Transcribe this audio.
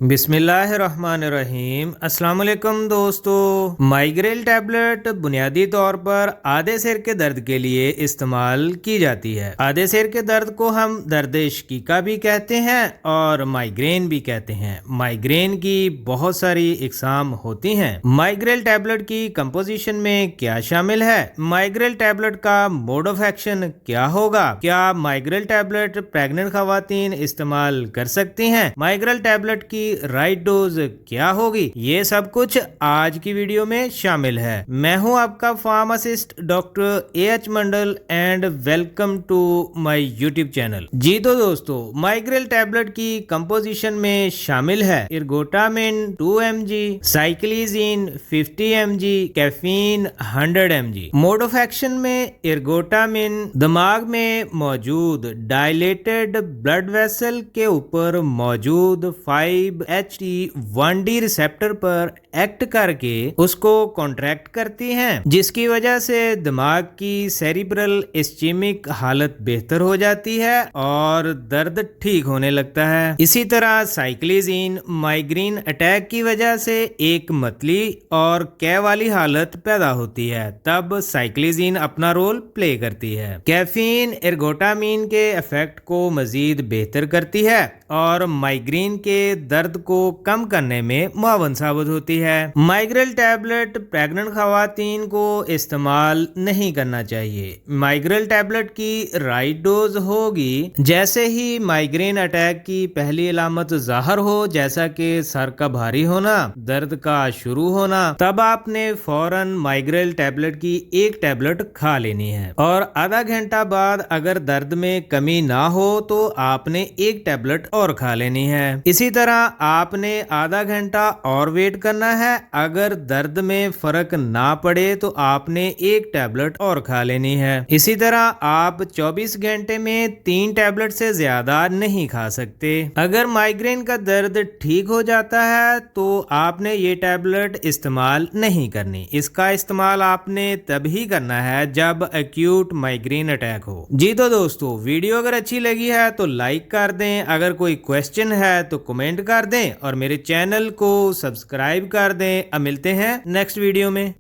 बिस्मिल्लाहिर्रहमानिर्रहीम। अस्सलाम वालेकुम दोस्तों। माइग्रेन टैबलेट बुनियादी तौर पर आधे सिर के दर्द के लिए इस्तेमाल की जाती है। आधे सिर के दर्द को हम दर्द शकीका भी कहते हैं और माइग्रेन भी कहते हैं। माइग्रेन की बहुत सारी इकसाम होती हैं। माइग्रेन टैबलेट की कंपोजिशन में क्या शामिल है? माइग्रेन टैबलेट का मोड ऑफ एक्शन क्या होगा? क्या माइग्रेन टैबलेट प्रेग्नेंट खवातीन इस्तेमाल कर सकती हैं? माइग्रेन टैबलेट की राइट डोज क्या होगी? ये सब कुछ आज की वीडियो में शामिल है। मैं हूं आपका pharmacist doctor A H Mandal and welcome to my YouTube channel. जी तो दोस्तों, माइग्रेन टैबलेट की कंपोजिशन में शामिल है ergotamine 2 mg, cyclizine 50 mg, caffeine 100 mg। Mode of action में इर्गोटामिन दिमाग में मौजूद डायलेटेड ब्लड वेसल के ऊपर मौजूद 5HT1D रिसेप्टर पर एक्ट करके उसको कॉन्ट्रैक्ट करती हैं, जिसकी वजह से दिमाग की सेरिब्रल इस्चेमिक हालत बेहतर हो जाती है और दर्द ठीक होने लगता है। इसी तरह साइक्लिजीन माइग्रेन अटैक की वजह से एक मतली और कै वाली हालत पैदा होती है, तब साइक्लिजीन अपना रोल प्ले करती है। कैफीन एर्गोटामिन के इफेक्ट को मजीद बेहतर करती है और माइग्रेन के दर्द को कम करने में मुआवन साबित होती है। माइग्रेन टैबलेट प्रेग्नेंट खवातीन को इस्तेमाल नहीं करना चाहिए। माइग्रेन टैबलेट की राइट डोज होगी जैसे ही माइग्रेन अटैक की पहली अलामत जाहिर हो, जैसा कि सर का भारी होना, दर्द का शुरू होना, तब आपने फौरन माइग्रेन टैबलेट की एक टैबलेट खा लेनी है और आधा घंटा बाद अगर दर्द में कमी ना हो तो आपने एक टैबलेट और खा लेनी है। इसी तरह आपने आधा घंटा और वेट करना है। अगर दर्द में फर्क ना पड़े तो आपने एक टैबलेट और खा लेनी है। इसी तरह आप 24 घंटे में 3 टैबलेट से ज्यादा नहीं खा सकते। अगर माइग्रेन का दर्द ठीक हो जाता है तो आपने ये टैबलेट इस्तेमाल नहीं करनी। इसका इस्तेमाल आपने तभी करना है जब एक्यूट माइग्रेन अटैक हो। जी तो दोस्तों, वीडियो अगर अच्छी लगी है तो लाइक कर दें, अगर कोई क्वेश्चन है तो कमेंट कर दें और मेरे चैनल को सब्सक्राइब कर दें। अब मिलते हैं नेक्स्ट वीडियो में।